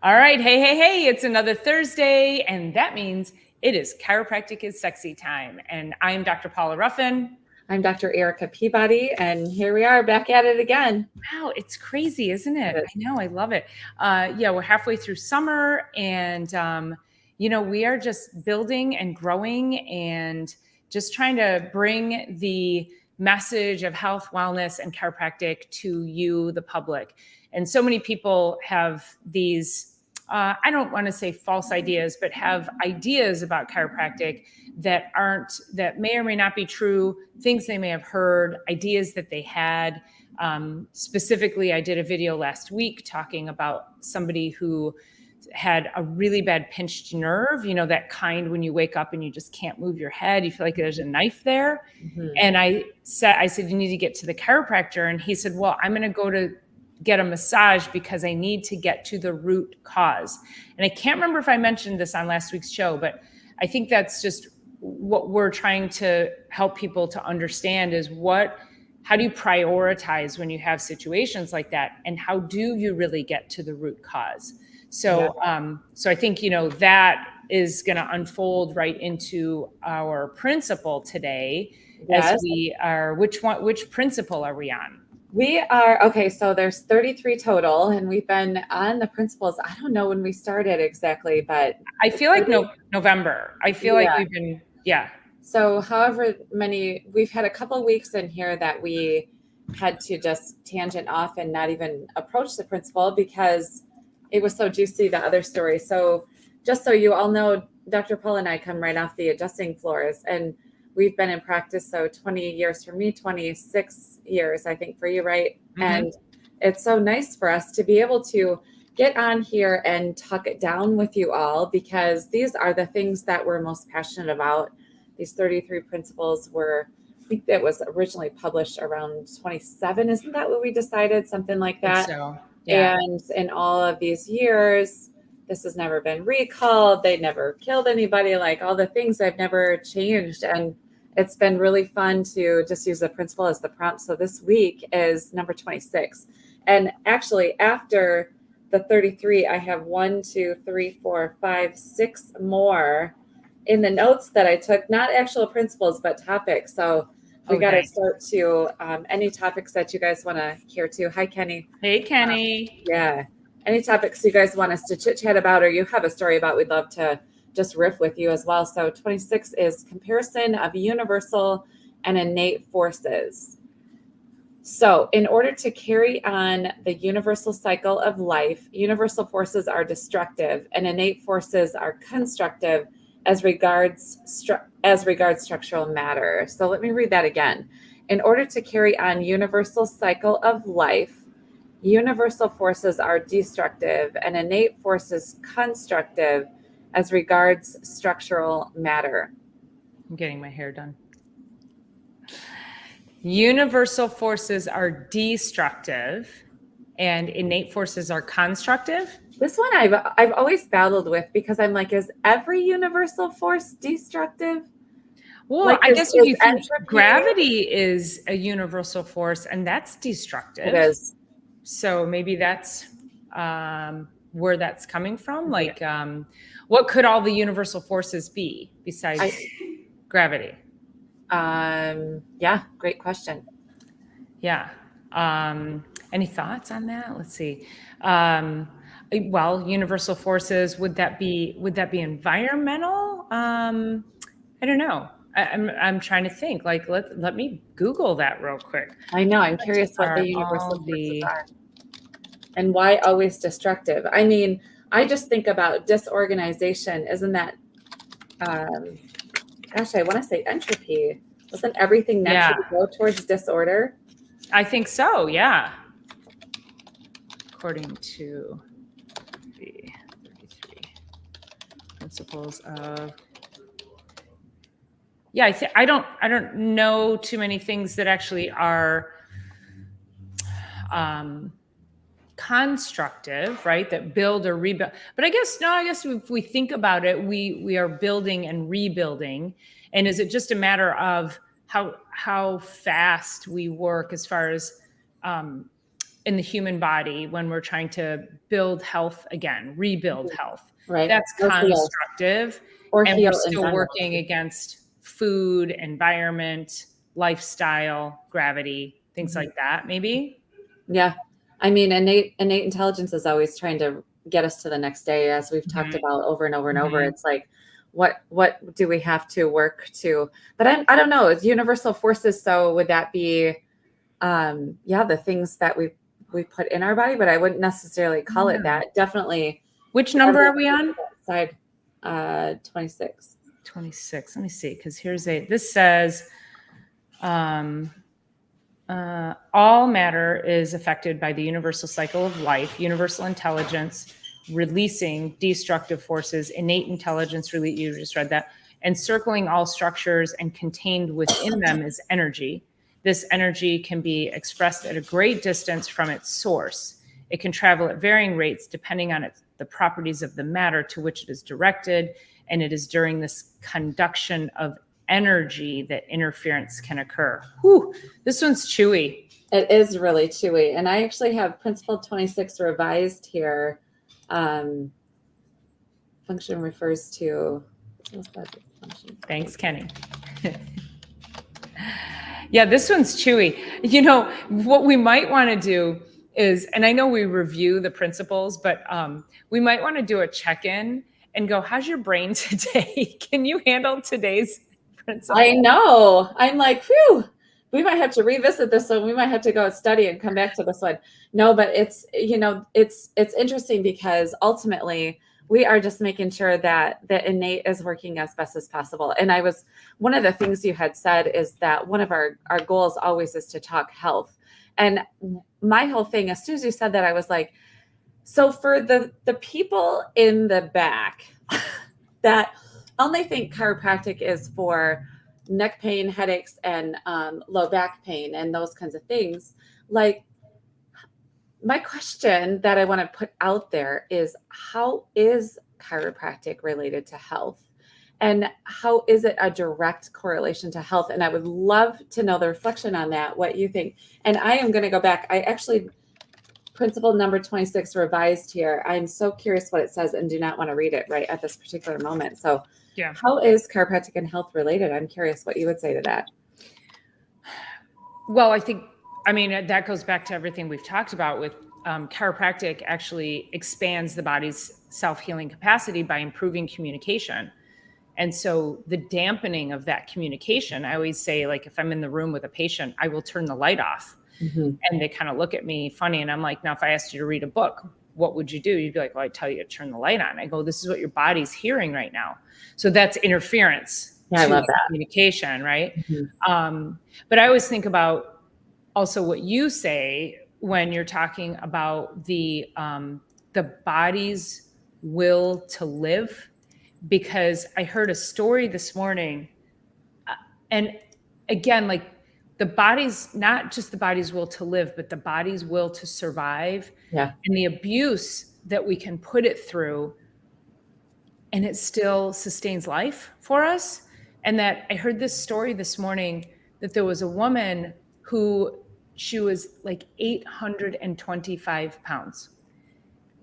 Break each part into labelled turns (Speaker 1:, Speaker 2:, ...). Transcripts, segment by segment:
Speaker 1: All right. Hey, hey, hey. It's another Thursday, and that means it is Chiropractic is Sexy time. And I'm Dr. Paula Ruffin.
Speaker 2: I'm Dr. Erica Peabody, and here we are back at it again.
Speaker 1: Wow, it's crazy, isn't it?
Speaker 2: It
Speaker 1: I know. I love it. Yeah, we're halfway through summer, and, we are just building and growing and just trying to bring the message of health, wellness, and chiropractic to you, the public. And so many people have these I don't want to say false ideas, but have ideas about chiropractic that may or may not be true, things they may have heard, ideas that they had. Specifically, I did a video last week talking about somebody who had a really bad pinched nerve, that kind when you wake up and you just can't move your head. You feel like there's a knife there.
Speaker 2: Mm-hmm.
Speaker 1: And I said, you need to get to the chiropractor. And he said, well, I'm going to go to get a massage because I need to get to the root cause. And I can't remember if I mentioned this on last week's show, but I think that's just what we're trying to help people to understand is how do you prioritize when you have situations like that? And how do you really get to the root cause? So, so I think, that is going to unfold right into our principle today.
Speaker 2: Yes.
Speaker 1: As we are, which principle are we on?
Speaker 2: We are, okay, so there's 33 total, and we've been on the principles. I don't know when we started exactly, but
Speaker 1: I feel like November. I feel like we've been,
Speaker 2: So however many, we've had a couple of weeks in here that we had to just tangent off and not even approach the principle because it was so juicy, the other story. So just so you all know, Dr. Paul and I come right off the adjusting floors, and we've been in practice. So 20 years for me, 26 years, I think for you, right? Mm-hmm. And it's so nice for us to be able to get on here and talk it down with you all, because these are the things that we're most passionate about. These 33 principles were, I think that was originally published around 27. Isn't that what we decided? Something like that.
Speaker 1: So, yeah.
Speaker 2: And in all of these years, this has never been recalled. They never killed anybody. Like all the things have never changed. And it's been really fun to just use the principle as the prompt. So this week is number 26. And actually after the 33, I have 6 more in the notes that I took, not actual principles, but topics. So we got to start to any topics that you guys want to hear to. Hi, Kenny.
Speaker 1: Hey, Kenny.
Speaker 2: Yeah. Any topics you guys want us to chit chat about, or you have a story about, we'd love to just riff with you as well. So 26 is comparison of universal and innate forces. So in order to carry on the universal cycle of life, universal forces are destructive and innate forces are constructive as regards structural matter. So let me read that again. In order to carry on universal cycle of life, universal forces are destructive and innate forces constructive as regards structural matter.
Speaker 1: I'm getting my hair done. Universal forces are destructive and innate forces are constructive.
Speaker 2: This one I've always battled with, because I'm like, is every universal force destructive?
Speaker 1: Well, like, I guess if you think gravity is a universal force, and that's destructive.
Speaker 2: It is.
Speaker 1: So maybe that's where that's coming from. Like, what could all the universal forces be besides gravity?
Speaker 2: Yeah, great question.
Speaker 1: Yeah. Any thoughts on that? Let's see. Well, universal forces, would that be environmental? I don't know. I'm trying to think. Like, let me Google that real quick.
Speaker 2: I know. I'm curious what the universal forces are and why always destructive. I mean, I just think about disorganization. Isn't that? Gosh, I want to say entropy. Doesn't everything naturally go towards disorder?
Speaker 1: I think so. Yeah. According to the 33 principles of, I don't know too many things that actually are constructive, right? That build or rebuild. But I guess if we think about it, we are building and rebuilding. And is it just a matter of how fast we work as far as in the human body when we're trying to build health again, rebuild health.
Speaker 2: Right.
Speaker 1: That's
Speaker 2: Or heal.
Speaker 1: constructive.
Speaker 2: Or
Speaker 1: And
Speaker 2: heal
Speaker 1: we're
Speaker 2: in
Speaker 1: still
Speaker 2: general.
Speaker 1: working against food, environment, lifestyle, gravity, things like that, maybe.
Speaker 2: Yeah. I mean, innate intelligence is always trying to get us to the next day, as we've talked about over and over and over. It's like, what do we have to work to? But I don't know. It's universal forces. So would that be, the things that we put in our body? But I wouldn't necessarily call it that. Definitely.
Speaker 1: Which number are we on?
Speaker 2: Side 26.
Speaker 1: 26. Let me see, because this says, all matter is affected by the universal cycle of life, universal intelligence, releasing destructive forces, innate intelligence, you just read that, encircling all structures and contained within them is energy. This energy can be expressed at a great distance from its source. It can travel at varying rates depending on the properties of the matter to which it is directed, and it is during this conduction of energy that interference can occur. Whew, this one's chewy.
Speaker 2: It is really chewy. And I actually have Principle 26 revised here. Function refers to, what's that function?
Speaker 1: Thanks, Kenny. Yeah, this one's chewy. You know, what we might want to do is, and I know we review the principles, but we might want to do a check-in and go, how's your brain today? Can you handle today's principle?
Speaker 2: I know. I'm like, whew, we might have to revisit this one. We might have to go study and come back to this one. No, but it's interesting because ultimately we are just making sure that the innate is working as best as possible. And one of the things you had said is that one of our goals always is to talk health. And my whole thing, as soon as you said that, I was like, so for the people in the back that only think chiropractic is for neck pain, headaches, and low back pain and those kinds of things, like, my question that I want to put out there is, how is chiropractic related to health? And how is it a direct correlation to health? And I would love to know the reflection on that, what you think. And I am going to go back. I actually, principle number 26 revised here. I'm so curious what it says and do not want to read it right at this particular moment. So
Speaker 1: yeah,
Speaker 2: how is chiropractic and health related? I'm curious what you would say to that.
Speaker 1: Well, I mean, that goes back to everything we've talked about with chiropractic actually expands the body's self-healing capacity by improving communication. And so the dampening of that communication, I always say, like, if I'm in the room with a patient, I will turn the light off. And they kind of look at me funny. And I'm like, now, if I asked you to read a book, what would you do? You'd be like, well, I'd tell you to turn the light on. I go, this is what your body's hearing right now. So that's interference.
Speaker 2: Yeah, I love that.
Speaker 1: Communication, right? But I always think about also what you say when you're talking about the body's will to live, because I heard a story this morning, and again, like, the body's not just the body's will to live, but the body's will to survive.
Speaker 2: Yeah.
Speaker 1: And the abuse that we can put it through, and it still sustains life for us. And that I heard this story this morning that there was a woman who, she was like 825 pounds.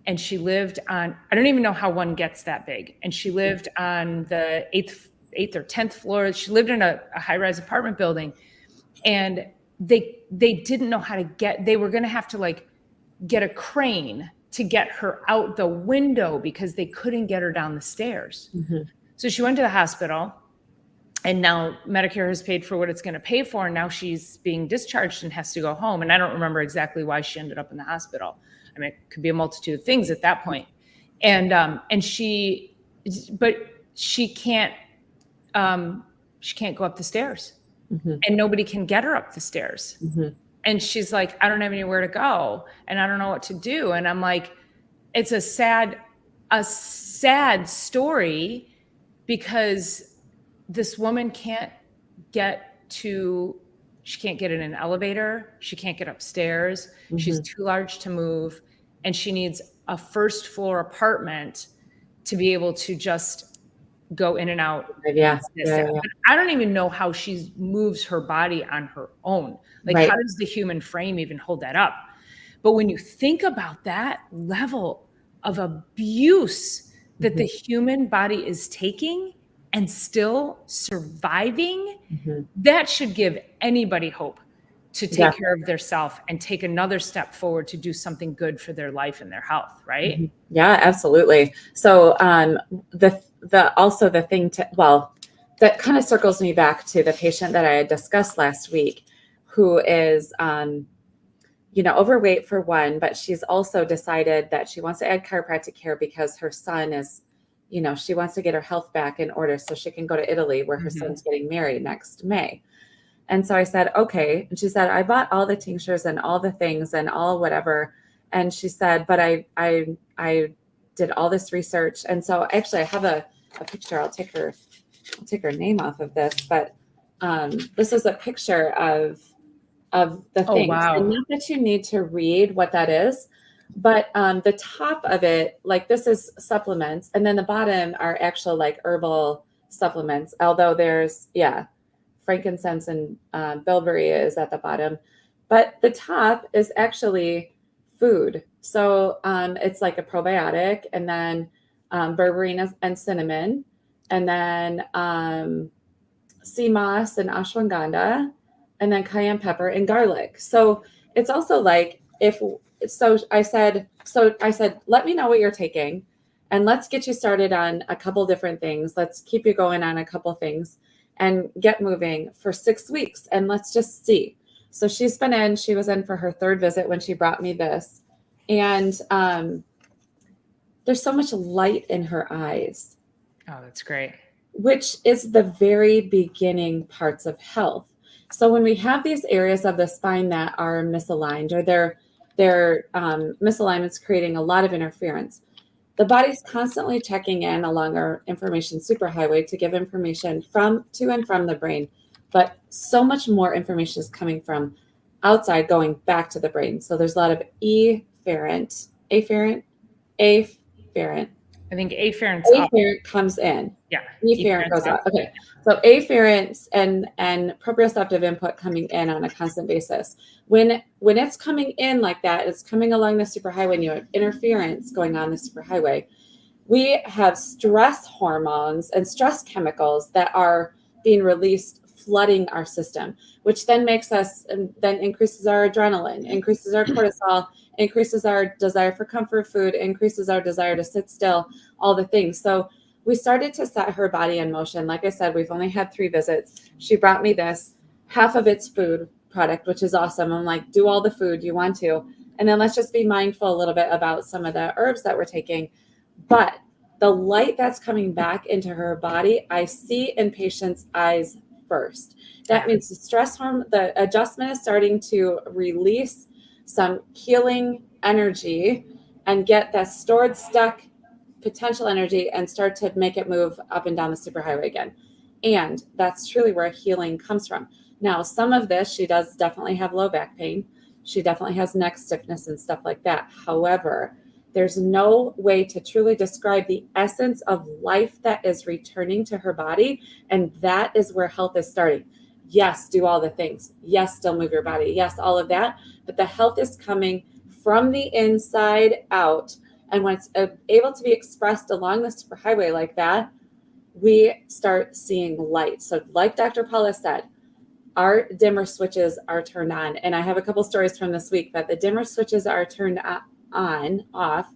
Speaker 1: And she lived on, I don't even know how one gets that big. And she lived on the eighth or 10th floor. She lived in a high-rise apartment building. And they didn't know how to they were going to have to, like, get a crane to get her out the window because they couldn't get her down the stairs. So she went to the hospital, and now Medicare has paid for what it's going to pay for. And now she's being discharged and has to go home. And I don't remember exactly why she ended up in the hospital. I mean, it could be a multitude of things at that point. But she can't go up the stairs. And nobody can get her up the stairs. And she's like, I don't have anywhere to go, and I don't know what to do. And I'm like, it's a sad story, because this woman can't get in an elevator. She can't get upstairs. She's too large to move. And she needs a first floor apartment to be able to just go in and out.
Speaker 2: Yeah.
Speaker 1: But I don't even know how she moves her body on her own. Like, how does the human frame even hold that up? But when you think about that level of abuse that the human body is taking and still surviving, that should give anybody hope to take
Speaker 2: Yeah.
Speaker 1: care of their self and take another step forward to do something good for their life and their health, right?
Speaker 2: Yeah, absolutely. So also the thing that kind of circles me back to the patient that I had discussed last week, who is overweight for one, but she's also decided that she wants to add chiropractic care because her son is, she wants to get her health back in order so she can go to Italy where her son's getting married next May. And so I said, okay. And she said, I bought all the tinctures and all the things and all whatever. And she said, but I did all this research. And so actually I have a picture. I'll take her name off of this, but this is a picture of the
Speaker 1: Oh,
Speaker 2: things.
Speaker 1: wow.
Speaker 2: And not that you need to read what that is, but the top of it, like this is supplements. And then the bottom are actual like herbal supplements. Although there's, frankincense and bilberry is at the bottom, but the top is actually food. So it's like a probiotic, and then berberine and cinnamon, and then sea moss and ashwagandha, and then cayenne pepper and garlic. So it's also like I said, let me know what you're taking and let's get you started on a couple different things. Let's keep you going on a couple things and get moving for 6 weeks. And let's just see. So she was in for her third visit when she brought me this. And there's so much light in her eyes.
Speaker 1: Oh, that's great.
Speaker 2: Which is the very beginning parts of health. So when we have these areas of the spine that are misaligned, or they're misalignments creating a lot of interference, the body's constantly checking in along our information superhighway to give information to and from the brain. But so much more information is coming from outside going back to the brain. So there's a lot of afferent.
Speaker 1: I think afferent's up.
Speaker 2: Afferent comes in.
Speaker 1: Yeah.
Speaker 2: Efferent goes out. Okay. So afferents and proprioceptive input coming in on a constant basis. When it's coming in like that, it's coming along the superhighway and you have interference going on the superhighway. We have stress hormones and stress chemicals that are being released, flooding our system, which then then increases our adrenaline, increases our cortisol, increases our desire for comfort food, increases our desire to sit still, all the things. So we started to set her body in motion. Like I said, we've only had 3 visits. She brought me this, half of it's food product, which is awesome. I'm like, do all the food you want to. And then let's just be mindful a little bit about some of the herbs that we're taking. But the light that's coming back into her body, I see in patients' eyes first. That means the stress hormone, the adjustment is starting to release some healing energy and get that stored, stuck potential energy and start to make it move up and down the superhighway again. And that's truly where healing comes from. Now, some of this, she does definitely have low back pain. She definitely has neck stiffness and stuff like that. However, there's no way to truly describe the essence of life that is returning to her body. And that is where health is starting. Yes, do all the things. Yes, still move your body. Yes, all of that. But the health is coming from the inside out. And when it's able to be expressed along the superhighway like that, we start seeing light. So like Dr. Paula said, our dimmer switches are turned on. And I have a couple stories from this week that the dimmer switches are turned off.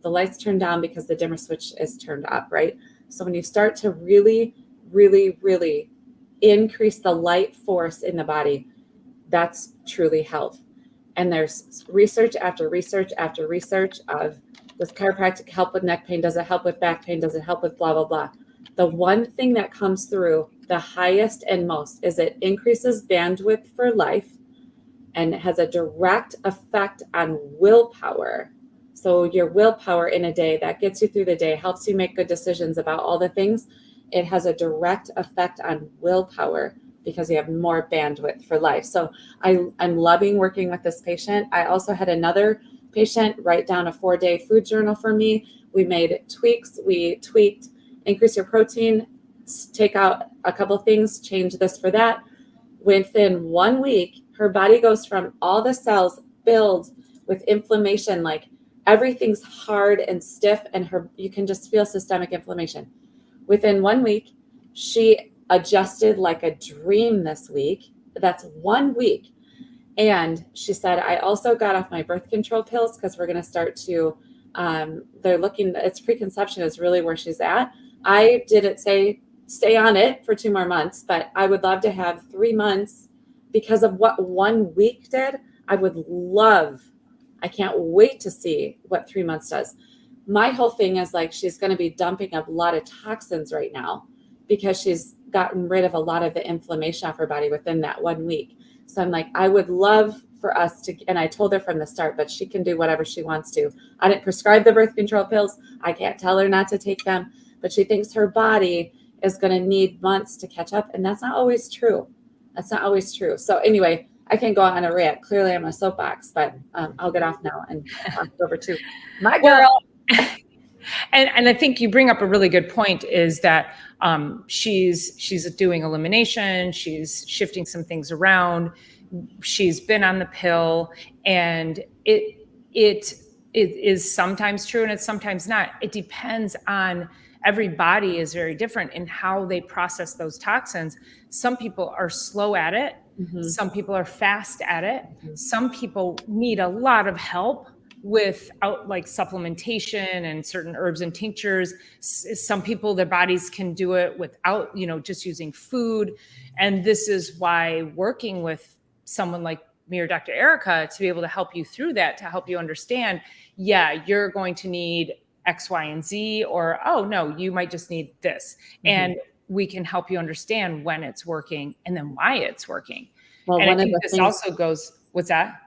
Speaker 2: The lights turn down because the dimmer switch is turned up, right? So when you start to really, really, really increase the light force in the body, that's truly health. And there's research after research after research of, does chiropractic help with neck pain? Does it help with back pain? Does it help with blah, blah, blah? The one thing that comes through the highest and most is it increases bandwidth for life and it has a direct effect on willpower. So your willpower in a day that gets you through the day, helps you make good decisions about all the things. It has a direct effect on willpower because you have more bandwidth for life. So I'm loving working with this patient. I also had another patient write down a 4-day food journal for me. We made tweaks. We tweaked, increase your protein, take out a couple things, change this for that. Within 1 week, her body goes from all the cells filled with inflammation, like everything's hard and stiff, and you can just feel systemic inflammation. Within 1 week, she adjusted like a dream this week. That's 1 week. And she said, I also got off my birth control pills because we're going to start to, they're looking, it's preconception is really where she's at. I didn't say stay on it for 2 more months, but I would love to have 3 months because of what 1 week did. I can't wait to see what 3 months does. My whole thing is like, she's going to be dumping a lot of toxins right now because she's gotten rid of a lot of the inflammation off her body within that 1 week. So I'm like, I would love for us to, and I told her from the start, but she can do whatever she wants to. I didn't prescribe the birth control pills. I can't tell her not to take them, but she thinks her body is going to need months to catch up. And that's not always true. That's not always true. So anyway, I can go on a rant. Clearly I'm a soapbox, but I'll get off now and talk over to my girl.
Speaker 1: And I think you bring up a really good point is that she's doing elimination. She's shifting some things around. She's been on the pill, and it is sometimes true and it's sometimes not. It depends on, every body is very different in how they process those toxins. Some people are slow at it. Mm-hmm. Some people are fast at it. Mm-hmm. Some people need a lot of help without like supplementation and certain herbs and tinctures. Some people, their bodies can do it without, just using food. And this is why working with someone like me or Dr. Erica to be able to help you through that, to help you understand, yeah, you're going to need X, Y, and Z, or, oh no, you might just need this. Mm-hmm. And we can help you understand when it's working and then why it's working. Well, and I think this also goes, what's that?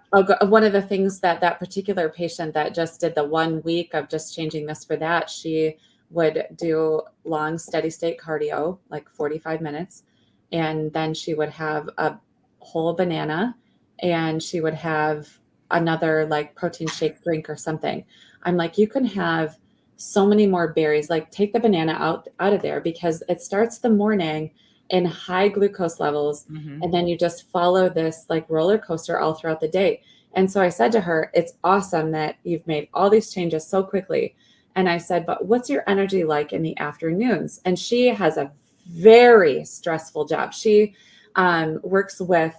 Speaker 2: One of the things that particular patient that just did the 1 week of just changing this for that, she would do long steady state cardio, like 45 minutes. And then she would have a whole banana and she would have another like protein shake drink or something. I'm like, you can have so many more berries, like take the banana out of there because it starts the morning in high glucose levels. Mm-hmm. And then you just follow this like roller coaster all throughout the day. And so I said to her, it's awesome that you've made all these changes so quickly. And I said, but what's your energy like in the afternoons? And she has a very stressful job. She works with,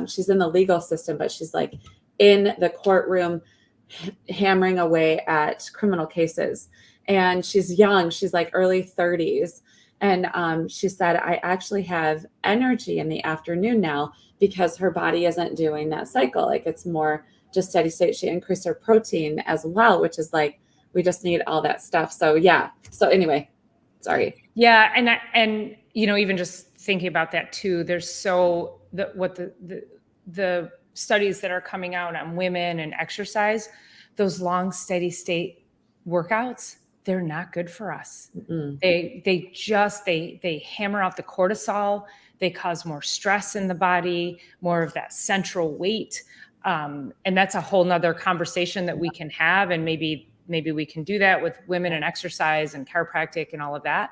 Speaker 2: she's in the legal system, but she's like in the courtroom hammering away at criminal cases. And she's young, she's like early 30s. And she said, I actually have energy in the afternoon now because her body isn't doing that cycle. Like it's more just steady state. She increased her protein as well, which is like, we just need all that stuff. So yeah. So anyway, sorry.
Speaker 1: Yeah. And even just thinking about that too, there's the studies that are coming out on women and exercise, those long steady state workouts, they're not good for us. Mm-mm. They hammer out the cortisol. They cause more stress in the body, more of that central weight. And that's a whole nother conversation that we can have. And maybe we can do that with women and exercise and chiropractic and all of that.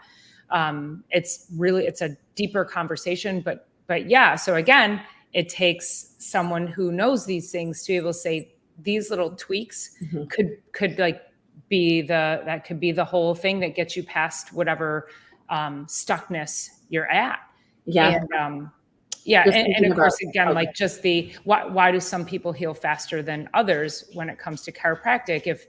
Speaker 1: It's a deeper conversation, but yeah. So again, it takes someone who knows these things to be able to say these little tweaks mm-hmm. could like be the whole thing that gets you past whatever stuckness you're at.
Speaker 2: Yeah.
Speaker 1: And and of course, again, like just why do some people heal faster than others when it comes to chiropractic? If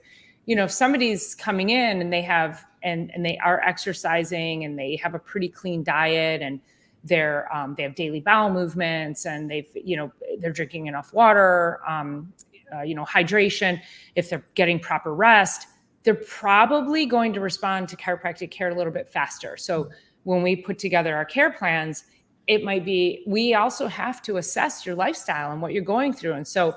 Speaker 1: somebody's coming in and they have and they are exercising and they have a pretty clean diet and they have daily bowel movements and they're drinking enough water, hydration, if they're getting proper rest, they're probably going to respond to chiropractic care a little bit faster. So when we put together our care plans, it might be, we also have to assess your lifestyle and what you're going through. And so,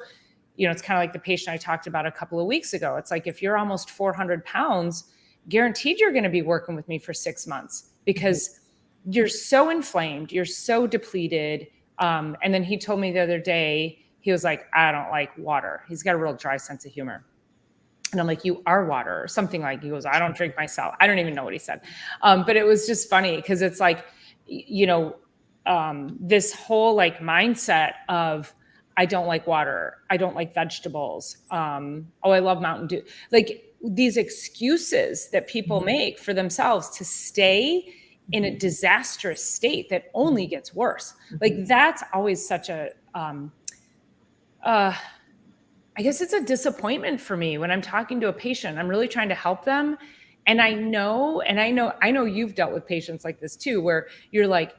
Speaker 1: it's kind of like the patient I talked about a couple of weeks ago. It's like, if you're almost 400 pounds, guaranteed you're going to be working with me for 6 months because you're so inflamed, you're so depleted. And then he told me the other day, he was like, I don't like water. He's got a real dry sense of humor. And I'm like, you are water or something like, he goes, I don't drink myself. I don't even know what he said. But it was just funny because it's like, this whole like mindset of, I don't like water. I don't like vegetables. Oh, I love Mountain Dew. Like these excuses that people make for themselves to stay in a disastrous state that only gets worse. Like that's always such a, I guess it's a disappointment for me when I'm talking to a patient. I'm really trying to help them. And I know you've dealt with patients like this too, where you're like,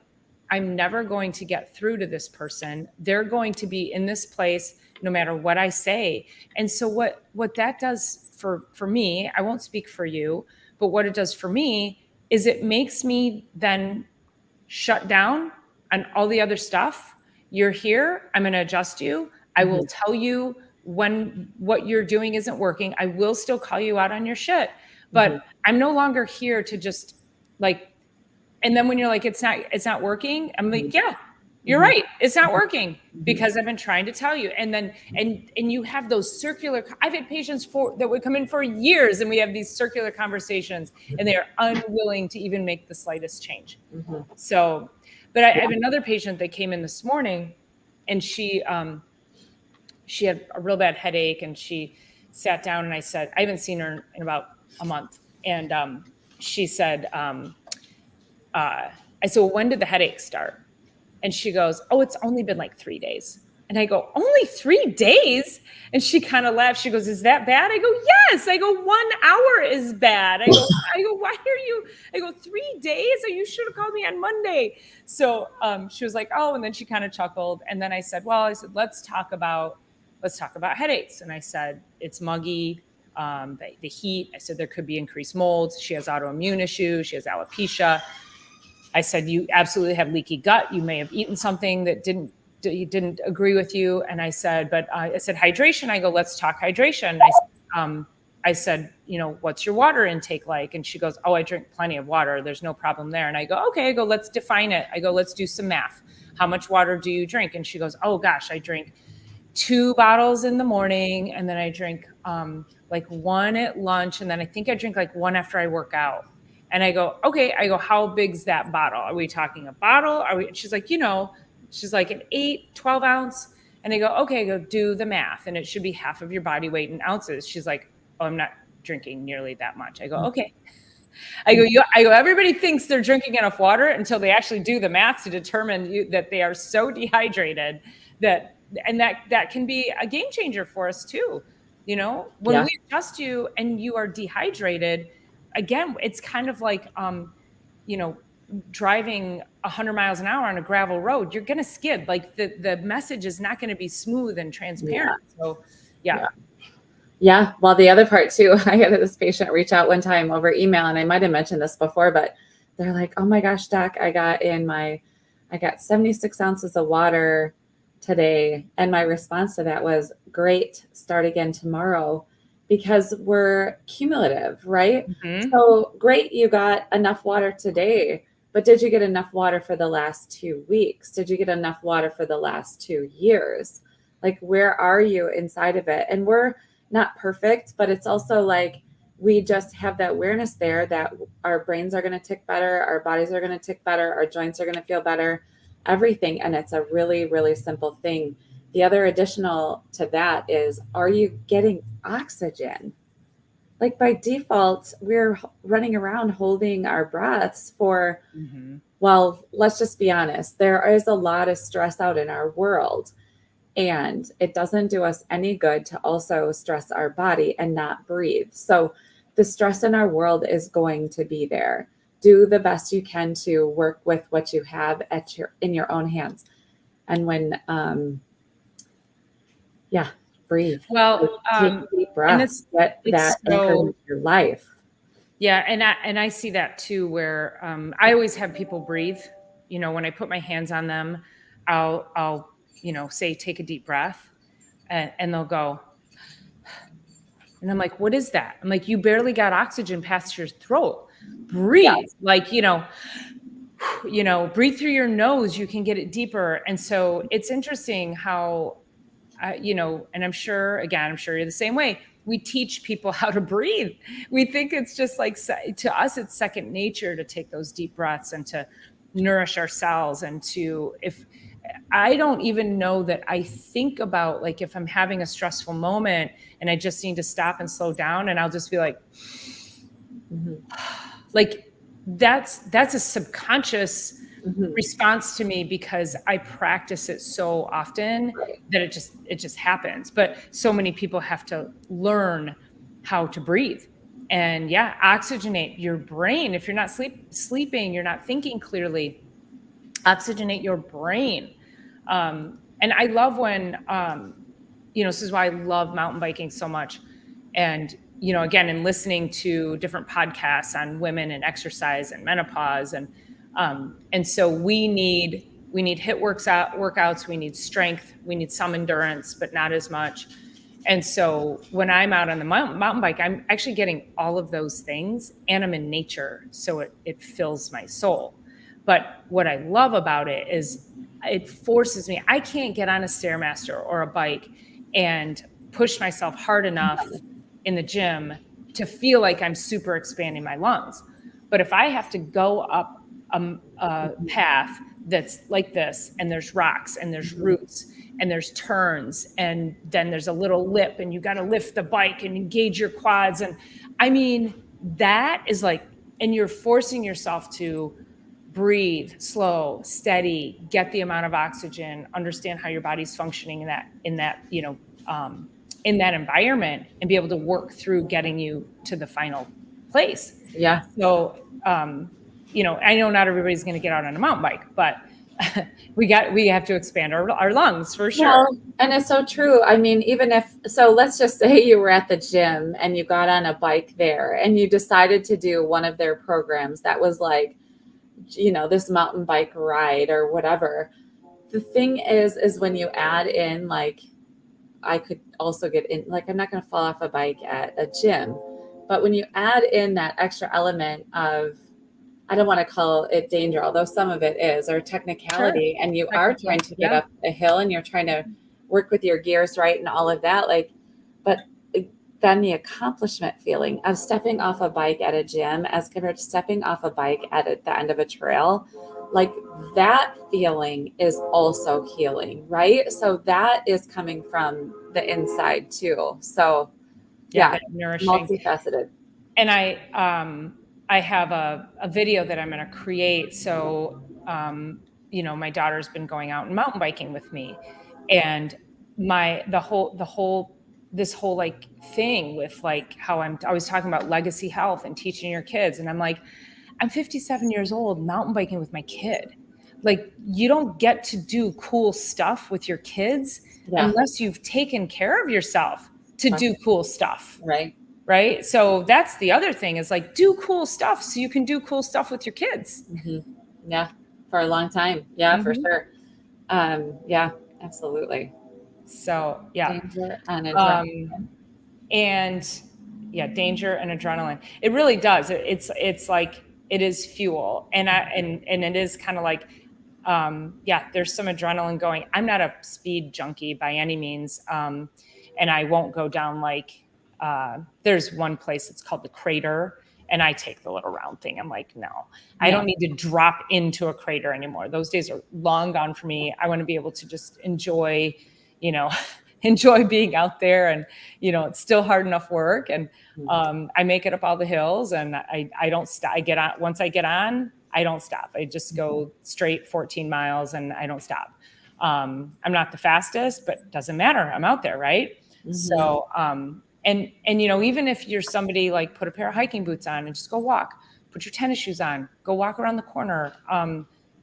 Speaker 1: I'm never going to get through to this person. They're going to be in this place no matter what I say. And so what that does for me, I won't speak for you, but what it does for me is it makes me then shut down on all the other stuff. You're here. I'm going to adjust you. I will tell you when what you're doing isn't working. I will still call you out on your shit, but I'm no longer here to just like, and then when you're like, it's not working. I'm like, yeah, you're right. It's not working because I've been trying to tell you. And then, and you have those circular, I've had patients that would come in for years and we have these circular conversations and they are unwilling to even make the slightest change. So, but I have another patient that came in this morning and she had a real bad headache and she sat down and I said, I haven't seen her in about a month. And she said, I said, well, when did the headache start? And she goes, oh, it's only been like 3 days. And I go, only 3 days? And she kind of laughed. She goes, is that bad? I go, yes. I go, 1 hour is bad. I go, why are you, I go, 3 days? Oh, you should have called me on Monday. So she was like, oh, and then she kind of chuckled. And then I said, let's talk about headaches. And I said, it's muggy, the heat. I said, there could be increased mold. She has autoimmune issues. She has alopecia. I said, you absolutely have leaky gut. You may have eaten something that didn't agree with you. And I said, I said, hydration. I go, let's talk hydration. I said, what's your water intake like? And she goes, oh, I drink plenty of water. There's no problem there. And I go, okay. I go, let's define it. I go, let's do some math. How much water do you drink? And she goes, oh gosh, I drink 2 bottles in the morning. And then I drink like 1 at lunch. And then I think I drink like 1 after I work out. And I go, okay. I go, how big's that bottle? Are we talking a bottle? She's like, she's like an 8, 12 ounce. And I go, okay, go do the math. And it should be half of your body weight in ounces. She's like, oh, I'm not drinking nearly that much. I go, okay. I go, everybody thinks they're drinking enough water until they actually do the math to determine that they are so dehydrated that can be a game changer for us too. When we adjust you and you are dehydrated, again, it's kind of like, driving 100 miles an hour on a gravel road. You're going to skid. Like the message is not going to be smooth and transparent. So,
Speaker 2: yeah. Well, the other part too, I had this patient reach out one time over email, and I might have mentioned this before, but they're like, oh my gosh, doc, I got 76 ounces of water today. And my response to that was, great, start again tomorrow. Because we're cumulative, right? So great, you got enough water today, but did you get enough water for the last 2 weeks? Did you get enough water for the last 2 years? Like, where are you inside of it? And we're not perfect, but it's also like, we just have that awareness there that our brains are going to tick better, our bodies are going to tick better, our joints are going to feel better, everything. And it's a really, really simple thing. The other additional to that is, are you getting oxygen? Like by default, we're running around holding our breaths for, well, let's just be honest. There is a lot of stress out in our world, and it doesn't do us any good to also stress our body and not breathe. So the stress in our world is going to be there. Do the best you can to work with what you have in your own hands. And when, breathe.
Speaker 1: Well,
Speaker 2: take a deep breath. Get that anchored into your life.
Speaker 1: Yeah, and I see that too, where I always have people breathe. When I put my hands on them, I'll say, take a deep breath, and they'll go, and I'm like, what is that? I'm like, you barely got oxygen past your throat. Breathe, like breathe through your nose. You can get it deeper, and so it's interesting how. And I'm sure you're the same way. We teach people how to breathe. We think it's just like, to us, it's second nature to take those deep breaths and to nourish ourselves. And I don't even know that I think about, like, if I'm having a stressful moment and I just need to stop and slow down, and I'll just be like that's a subconscious response to me because I practice it so often
Speaker 2: Right.
Speaker 1: that it just happens. But so many people have to learn how to breathe. And yeah, oxygenate your brain. If you're not sleeping, you're not thinking clearly, oxygenate your brain. And I love when, this is why I love mountain biking so much. And, again, in listening to different podcasts on women and exercise and menopause. And so we need workouts, we need strength, we need some endurance, but not as much. And so when I'm out on the mountain bike, I'm actually getting all of those things, and I'm in nature. So it fills my soul. But what I love about it is it forces me, I can't get on a Stairmaster or a bike and push myself hard enough in the gym to feel like I'm super expanding my lungs. But if I have to go up a path that's like this, and there's rocks and there's roots and there's turns, and then there's a little lip, and you got to lift the bike and engage your quads. And I mean, that is like, and you're forcing yourself to breathe slow, steady, get the amount of oxygen, understand how your body's functioning in that environment, and be able to work through getting you to the final place.
Speaker 2: Yeah.
Speaker 1: So, I know not everybody's going to get out on a mountain bike, but we have to expand our lungs for sure.
Speaker 2: Well, and it's so true. I mean, so let's just say you were at the gym and you got on a bike there and you decided to do one of their programs that was like, this mountain bike ride or whatever. The thing is when you add in, like, I could also get in, like, I'm not going to fall off a bike at a gym, but when you add in that extra element of, I don't want to call it danger, although some of it is, or technicality,
Speaker 1: Sure.
Speaker 2: and you are trying to get up a hill and you're trying to work with your gears right and all of that, like, but then the accomplishment feeling of stepping off a bike at a gym as compared to stepping off a bike at the end of a trail, like, that feeling is also healing, right? So that is coming from the inside too. So yeah,
Speaker 1: nourishing.
Speaker 2: multifaceted.
Speaker 1: And I have a video that I'm going to create. So, my daughter's been going out and mountain biking with me, and this whole like thing with, like, how I was talking about legacy health and teaching your kids. And I'm like, I'm 57 years old mountain biking with my kid. Like, you don't get to do cool stuff with your kids unless you've taken care of yourself to do cool stuff. Right. So that's the other thing, is like, do cool stuff so you can do cool stuff with your kids.
Speaker 2: Yeah. For a long time. Yeah, for sure. Yeah, absolutely.
Speaker 1: So yeah.
Speaker 2: Danger and adrenaline.
Speaker 1: And yeah, danger and adrenaline. It really does. It's like, it is fuel. And it is kind of like, there's some adrenaline going. I'm not a speed junkie by any means. And I won't go down, like, there's one place, it's called the Crater, and I take the little round thing. I'm like, no, I don't need to drop into a crater anymore. Those days are long gone for me. I want to be able to just enjoy being out there. And, it's still hard enough work. And I make it up all the hills, and I don't stop. Once I get on, I don't stop. I just go straight 14 miles and I don't stop. I'm not the fastest, but it doesn't matter. I'm out there. Right. So, and even if you're somebody, like, put a pair of hiking boots on and just go walk, put your tennis shoes on, go walk around the corner.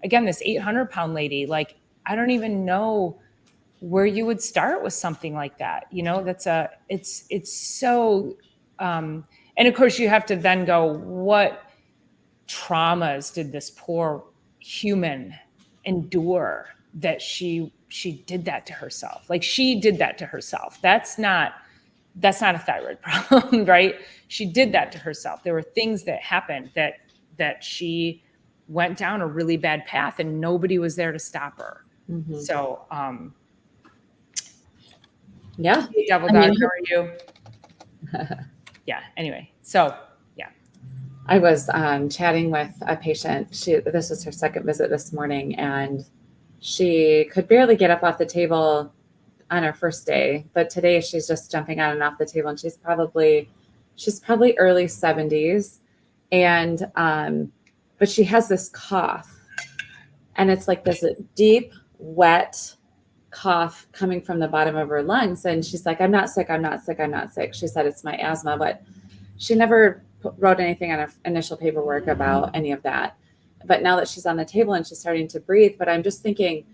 Speaker 1: Again, this 800-pound lady, like, I don't even know where you would start with something like that. It's so, and of course you have to then go, what traumas did this poor human endure that she did that to herself? Like, she did that to herself. That's not a thyroid problem, right? She did that to herself. There were things that happened that she went down a really bad path, and nobody was there to stop her. So,
Speaker 2: yeah.
Speaker 1: Devil Dog, how are you? Yeah. Anyway, so yeah.
Speaker 2: I was chatting with a patient. This was her second visit this morning, and She could barely get up off the table on her first day, but today she's just jumping on and off the table, and she's probably early 70s. And but she has this cough, and it's like this deep, wet cough coming from the bottom of her lungs. And she's like, I'm not sick, I'm not sick, I'm not sick. She said it's my asthma, but she never wrote anything on her initial paperwork about any of that. But now that she's on the table and she's starting to breathe, but I'm just thinking,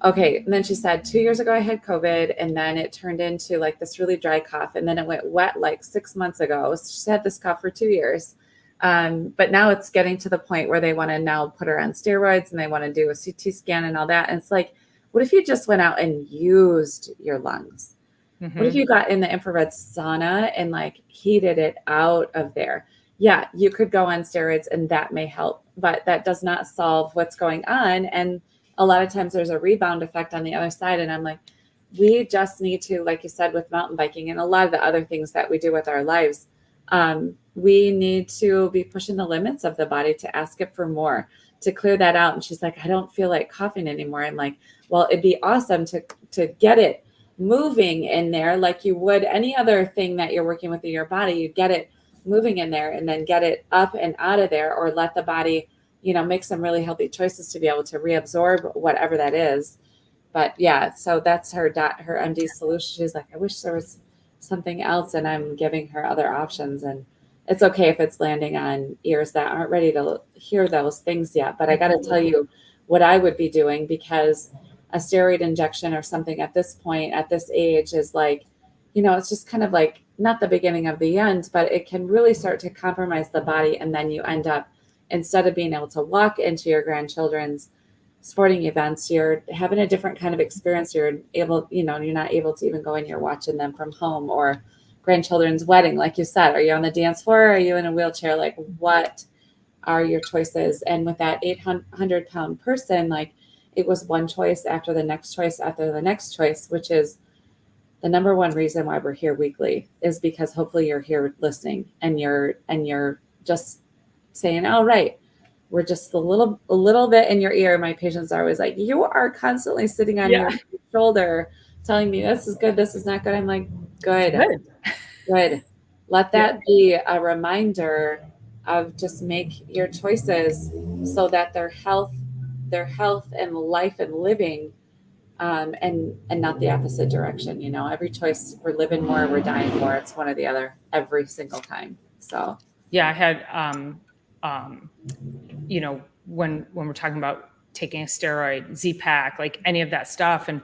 Speaker 2: okay. And then she said, 2 years ago, I had COVID, and then it turned into like this really dry cough. And then it went wet like 6 months ago. So she's had this cough for 2 years. But now it's getting to the point where they want to now put her on steroids, and they want to do a CT scan and all that. And it's like, what if you just went out and used your lungs? What if you got in the infrared sauna and like heated it out of there? Yeah, you could go on steroids and that may help, but that does not solve what's going on. And a lot of times there's a rebound effect on the other side. And I'm like, we just need to, like you said, with mountain biking and a lot of the other things that we do with our lives, we need to be pushing the limits of the body to ask it for more, to clear that out. And she's like, I don't feel like coughing anymore. I'm like, well, it'd be awesome to get it moving in there like you would any other thing that you're working with in your body. You get it moving in there and then get it up and out of there, or let the body, make some really healthy choices to be able to reabsorb whatever that is. But yeah, so that's her MD solution. She's like, I wish there was something else, and I'm giving her other options. And it's okay if it's landing on ears that aren't ready to hear those things yet. But I got to tell you what I would be doing, because a steroid injection or something at this point, at this age, is like, it's just kind of like not the beginning of the end, but it can really start to compromise the body. And then you end up, instead of being able to walk into your grandchildren's sporting events, you're having a different kind of experience. You're able, you're not able to even go in, you're watching them from home. Or grandchildren's wedding, like you said, are you on the dance floor? Or are you in a wheelchair? Like, what are your choices? And with that 800-pound person, like, it was one choice after the next choice after the next choice, which is the number one reason why we're here weekly, is because hopefully you're here listening, and you're just saying, all right, we're just a little bit in your ear. My patients are always like, you are constantly sitting on your shoulder telling me this is good, this is not good. I'm like, good. Let that be a reminder of just make your choices so that their health and life and living, and not the opposite direction. Every choice, we're living more, we're dying more. It's one or the other every single time. So
Speaker 1: yeah, I had when we're talking about taking a steroid, Z-Pak, like any of that stuff, and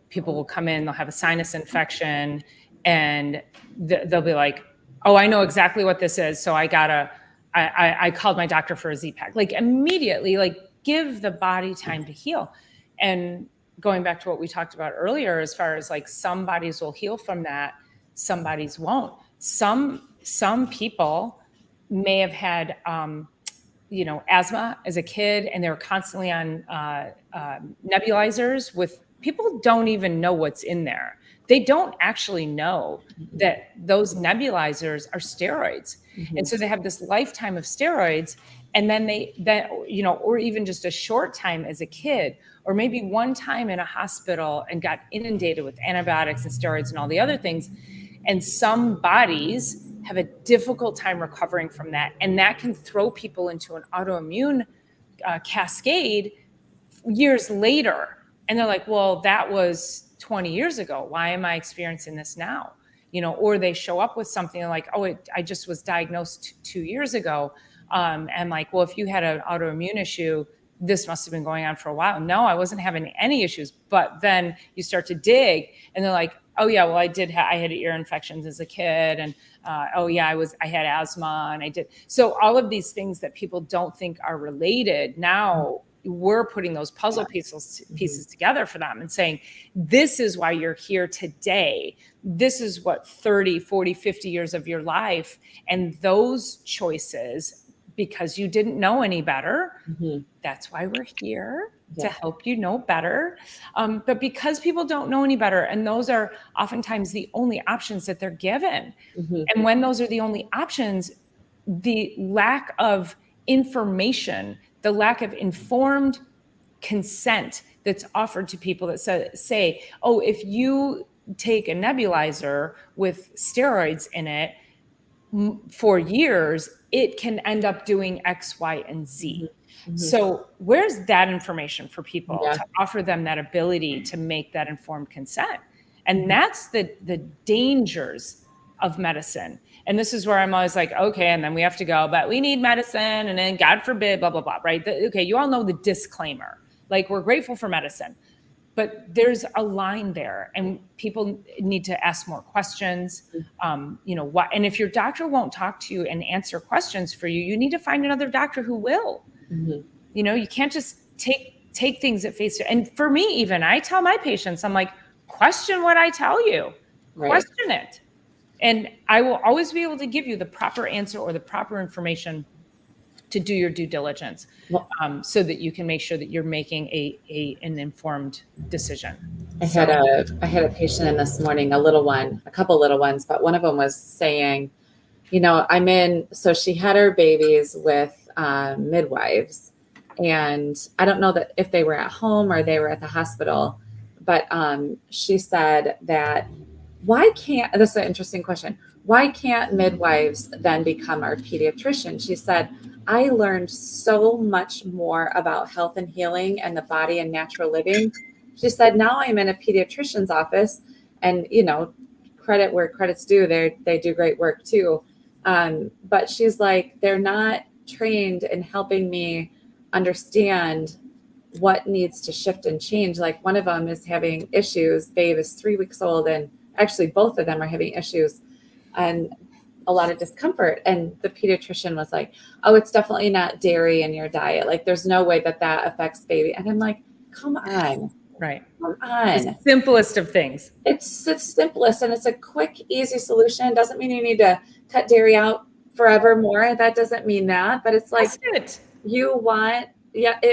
Speaker 1: people will come in, they'll have a sinus infection, and they'll be like, oh, I know exactly what this is, so I called my doctor for a Z-Pak. Like, immediately, like, give the body time to heal. And going back to what we talked about earlier, as far as like, some bodies will heal from that, some bodies won't. Some people may have had asthma as a kid, and they were constantly on nebulizers. With people don't even know what's in there. They don't actually know that those nebulizers are steroids. And so they have this lifetime of steroids, and then or even just a short time as a kid, or maybe one time in a hospital and got inundated with antibiotics and steroids and all the other things. And some bodies have a difficult time recovering from that. And that can throw people into an autoimmune cascade years later. And they're like, well, that was 20 years ago. Why am I experiencing this now? Or they show up with something like, oh, I just was diagnosed 2 years ago. And like, well, if you had an autoimmune issue, this must have been going on for a while. No, I wasn't having any issues. But then you start to dig, and they're like, oh yeah, well, I had ear infections as a kid, and oh yeah, I had asthma, and I did. So all of these things that people don't think are related, now we're putting those puzzle pieces together for them and saying, this is why you're here today. This is what 30, 40, 50 years of your life, and those choices, because you didn't know any better. That's why we're here, to help you know better. But because people don't know any better, and those are oftentimes the only options that they're given. And when those are the only options, the lack of information, the lack of informed consent that's offered to people that say, oh, if you take a nebulizer with steroids in it for years, it can end up doing X, Y, and Z.
Speaker 2: Mm-hmm.
Speaker 1: So where's that information for people
Speaker 2: Yeah.
Speaker 1: to offer them that ability to make that informed consent? And that's the dangers of medicine. And this is where I'm always like, okay, and then we have to go, but we need medicine, and then God forbid, blah, blah, blah, right? Okay, you all know the disclaimer. Like, we're grateful for medicine, but there's a line there, and people need to ask more questions. What? And if your doctor won't talk to you and answer questions for you, you need to find another doctor who will.
Speaker 2: Mm-hmm.
Speaker 1: You can't just take things at face value. And for me, even, I tell my patients, I'm like, question what I tell you, question it. And I will always be able to give you the proper answer or the proper information to do your due diligence, so that you can make sure that you're making an informed decision.
Speaker 2: I had a patient in this morning, a couple little ones, but one of them was saying, so she had her babies with midwives, and I don't know that if they were at home or they were at the hospital, but she said that this is an interesting question. Why can't midwives then become our pediatrician? She said, I learned so much more about health and healing and the body and natural living. She said, now I'm in a pediatrician's office, and, credit where credit's due. They do great work too. But she's like, they're not trained in helping me understand what needs to shift and change. Like, one of them is having issues. Babe is 3 weeks old, and actually both of them are having issues and a lot of discomfort. And the pediatrician was like, oh, it's definitely not dairy in your diet. Like, there's no way that affects baby. And I'm like, come on.
Speaker 1: Right.
Speaker 2: Come on.
Speaker 1: The simplest of things.
Speaker 2: It's the simplest, and it's a quick, easy solution. Doesn't mean you need to cut dairy out forevermore. That doesn't mean that, but it's like, it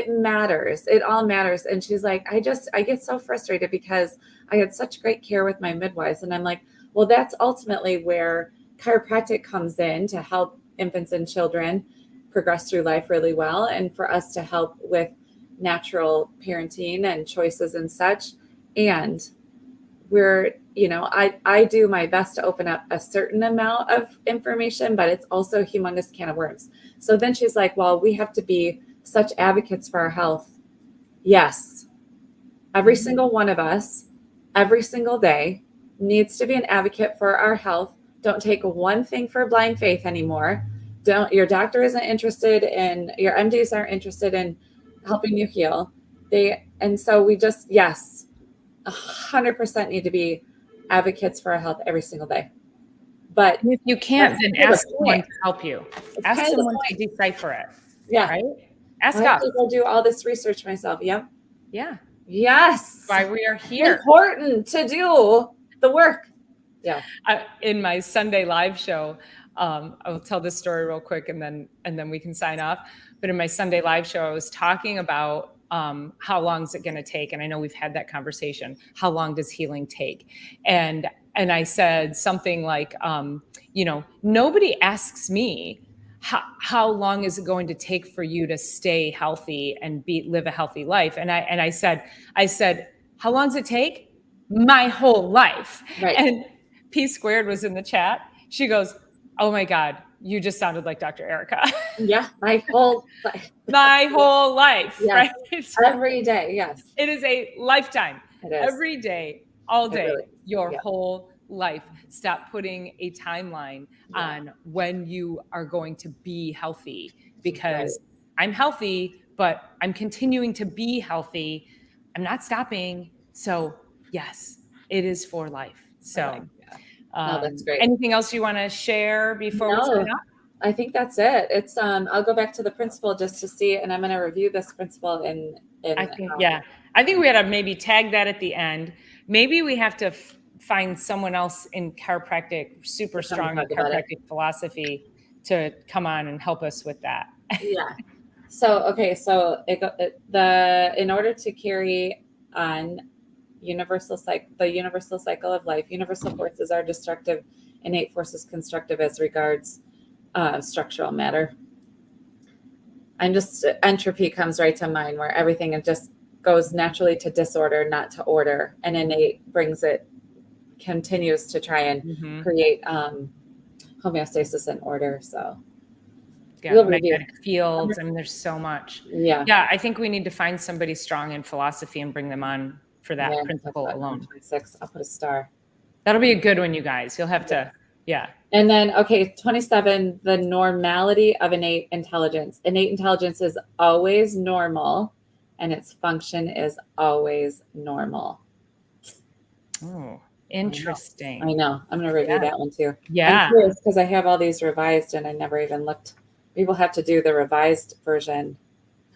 Speaker 2: matters. It all matters. And she's like, I get so frustrated because I had such great care with my midwives. And I'm like, well, that's ultimately where chiropractic comes in, to help infants and children progress through life really well, and for us to help with natural parenting and choices and such. And I do my best to open up a certain amount of information, but it's also a humongous can of worms. So then she's like, well, we have to be such advocates for our health. Yes. Every single one of us, every single day, needs to be an advocate for our health. Don't take one thing for blind faith anymore. Your doctor isn't interested in, your MDs aren't interested in helping you heal. And so we just, yes, 100% need to be advocates for our health every single day. But
Speaker 1: if you can't, then ask someone to help you. Ask someone to decipher it.
Speaker 2: Yeah.
Speaker 1: Right? Ask us.
Speaker 2: I have to go do all this research myself. Yep.
Speaker 1: Yeah.
Speaker 2: Yes.
Speaker 1: That's why we are here.
Speaker 2: It's important to do the work. Yeah.
Speaker 1: In my Sunday live show, I'll tell this story real quick, and then we can sign off. But in my Sunday live show, I was talking about how long is it going to take? And I know we've had that conversation. How long does healing take? And I said something like, nobody asks me how long is it going to take for you to stay healthy and live a healthy life? And I said, how long does it take? My whole life.
Speaker 2: Right.
Speaker 1: And P Squared was in the chat. She goes, oh my God, you just sounded like Dr. Erica.
Speaker 2: Yeah, my whole life.
Speaker 1: My whole life,
Speaker 2: yes.
Speaker 1: Right?
Speaker 2: Every day, yes.
Speaker 1: It is a lifetime.
Speaker 2: It is.
Speaker 1: Every day, all day,
Speaker 2: really,
Speaker 1: whole life. Stop putting a timeline on when you are going to be healthy, because I'm healthy, but I'm continuing to be healthy. I'm not stopping. So yes, it is for life. So
Speaker 2: no, that's great.
Speaker 1: Anything else you want to share before we sign off?
Speaker 2: I think that's it. It's I'll go back to the principle just to see, and I'm going to review this principle
Speaker 1: I think we had to maybe tag that at the end. Maybe we have to find someone else in chiropractic, super strong in chiropractic philosophy, to come on and help us with that.
Speaker 2: Yeah. So in order to carry on the universal cycle of life, universal forces are destructive, innate forces constructive as regards structural matter. Entropy comes right to mind, where everything goes naturally to disorder, not to order, and innate continues to try and create homeostasis and order. So
Speaker 1: yeah, magnetic fields. I mean, there's so much.
Speaker 2: Yeah.
Speaker 1: I think we need to find somebody strong in philosophy and bring them on for that principle alone.
Speaker 2: 26. I'll put a star.
Speaker 1: That'll be a good one, you guys. You'll have to,
Speaker 2: And then, okay, 27, the normality of innate intelligence. Innate intelligence is always normal, and its function is always normal.
Speaker 1: Oh, interesting.
Speaker 2: I know. I'm going to review that one too.
Speaker 1: Yeah.
Speaker 2: I'm curious because I have all these revised and I never even looked. We will have to do the revised version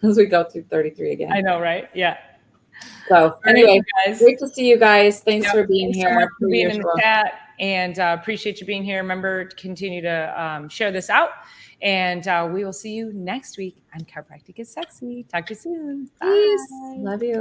Speaker 2: as we go through 33 again.
Speaker 1: I know, right? Yeah.
Speaker 2: So anyway, great to see you guys. Thanks for being
Speaker 1: Thanks
Speaker 2: here.
Speaker 1: So much for being in the chat, and appreciate you being here. Remember to continue to share this out, and we will see you next week on Chiropractic is Sexy. Talk to you soon. Bye.
Speaker 2: Peace. Love you.